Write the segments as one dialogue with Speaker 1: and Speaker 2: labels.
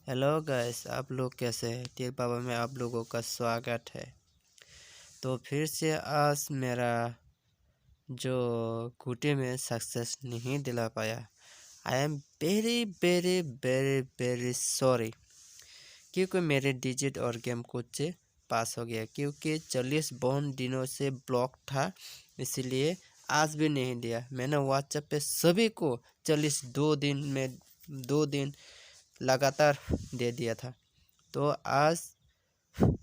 Speaker 1: Hello guys, आप लोग कैसे हैं? टीर बाबा में आप लोगों का स्वागत है। तो फिर से आज मेरा जो घुटे में सक्सेस नहीं दिला पाया। I am very very very very sorry, क्योंकि मेरे डिजिट और गेम कोड से पास हो गया, क्योंकि 40 बहुत दिनों से ब्लॉक था, इसलिए आज भी नहीं दिया। मैंने व्हाट्सएप पे सभी को 40 दो दिन लगातार दे दिया था। तो आज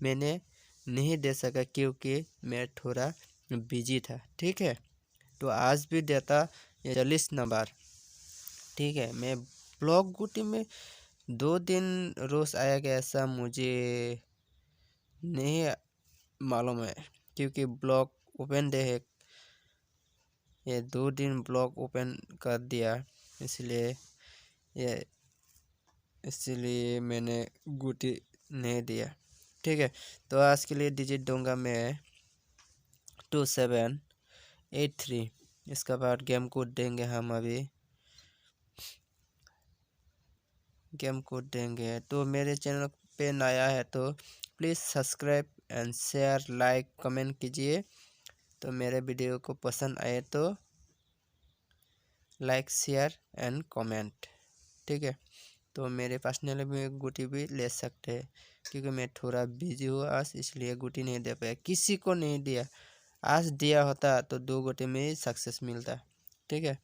Speaker 1: मैंने नहीं दे सका क्योंकि मैं थोड़ा बिजी था। ठीक है, तो आज भी देता 40 नंबर। ठीक है, मैं ब्लॉक गुटी में 2 दिन रोज आएगा ऐसा मुझे नहीं मालूम है, क्योंकि ब्लॉक ओपन डे है। ये 2 दिन ब्लॉक ओपन कर दिया, इसलिए मैंने गुटी नहीं दिया। ठीक है, तो आज के लिए डिजिट दूंगा मैं 2783। इसके बाद गेम कोड देंगे हम। अभी गेम कोड देंगे। तो मेरे चैनल पे नया है तो please subscribe and share, like, comment कीजिए। तो मेरे वीडियो को पसंद आए तो लाइक, शेयर एंड कमेंट। ठीक है, तो मेरे पर्सनल में गुटी भी ले सकते हैं, क्योंकि मैं थोड़ा बिजी हूँ आज, इसलिए गुटी नहीं दे पाया, किसी को नहीं दिया। आज दिया होता तो 2 गोटे में ही सक्सेस मिलता। ठीक है,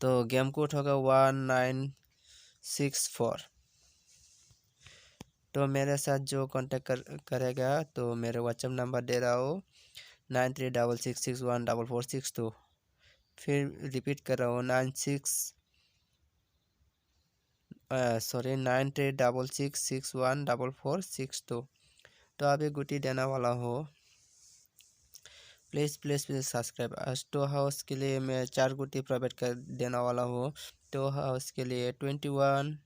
Speaker 1: तो गेम कोड होगा 1964। तो मेरे साथ जो कांटेक्ट करेगा, तो मेरे व्हाट्सएप नंबर दे रहा हूँ 9366614462। फिर रिपीट कर रहा हूँ 9366614462। तो अभी गुटी देने वाला हो। Please please please subscribe. टो हाउस के लिए मैं 4 गुटी प्रोवाइड कर देने वाला हूँ। टो हाउस के लिए 21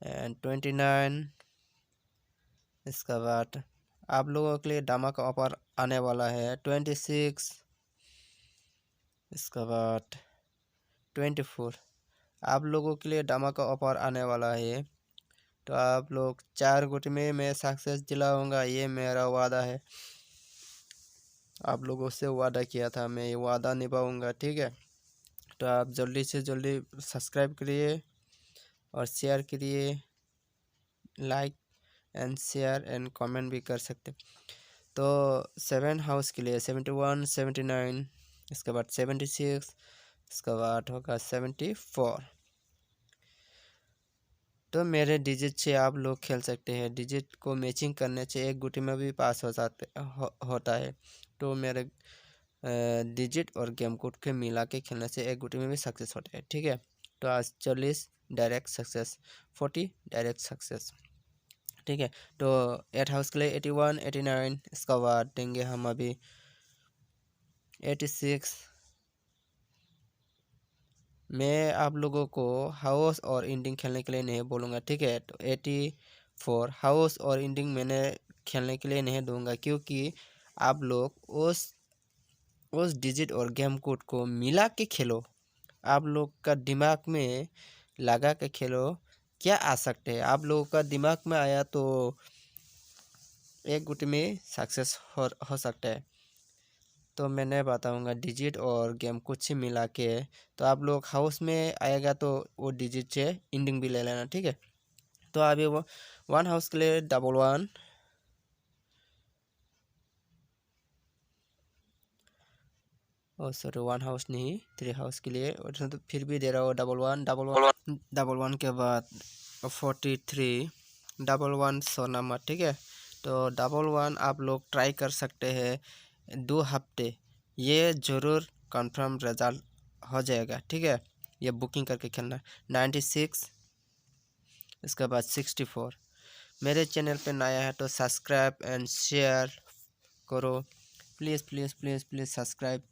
Speaker 1: एंड 29। इसके बाद आप लोगों के लिए धमाका ऑफर आने वाला है 26। इसके बाद 24 आप लोगों के लिए धमाका ऑफर आने वाला है। तो आप लोग 4 गुटी में मैं सक्सेस दिलाऊंगा, ये मेरा वादा है। आप लोगों से वादा किया था, मैं ये वादा निभाऊंगा। ठीक है, तो आप जल्दी से जल्दी सब्सक्राइब करिए और शेयर करिए, like and share and comment भी कर सकते। तो 7 हाउस के लिए 71 79, इसके बाद 76, इसके बाद होगा 74। तो मेरे डिजिट से आप लोग खेल सकते हैं। डिजिट को मैचिंग करने से एक गुटी में भी पास होता है। तो मेरे डिजिट और गेम कोड के मिला के खेलने से एक गुटी में भी सक्सेस होता है। ठीक है, तो आज 40 डायरेक्ट सक्सेस, 40 डायरेक्ट सक्सेस। ठीक है, तो 8 हाउस के लिए 81 89, इसका बाद देंगे हम अभी 86। मैं आप लोगों को हाउस और इंडिंग खेलने के लिए नहीं बोलूँगा। ठीक है, तो 84 हाउस और इंडिंग मैंने खेलने के लिए नहीं दूंगा, क्योंकि आप लोग उस डिजिट और गेम कोड को मिला के खेलो। आप लोग का दिमाग में लगा के खेलो, क्या आ सकते हैं। आप लोगों का दिमाग में आया तो एक गुट में सक्सेस हो सकता है। तो मैंने बताऊंगा डिजिट और गेम कुछ ही मिला के। तो आप लोग हाउस में आएगा तो वो डिजिट से इंडिंग भी ले लेना। ठीक है, तो अभी वो 1 हाउस के लिए 11, और सॉरी 1 हाउस नहीं 3 हाउस के लिए, और तो फिर भी दे रहा हूँ 11 के बाद 43 11 100 नंबर। ठीक है, तो 11 आप लोग ट्राई कर सकते हैं 2 हफ्ते, ये ज़रूर कंफर्म रिजल्ट हो जाएगा। ठीक है, ये बुकिंग करके खेलना। 96, इसके बाद 64। मेरे चैनल पे नया है तो सब्सक्राइब एंड शेयर करो। Please please please please subscribe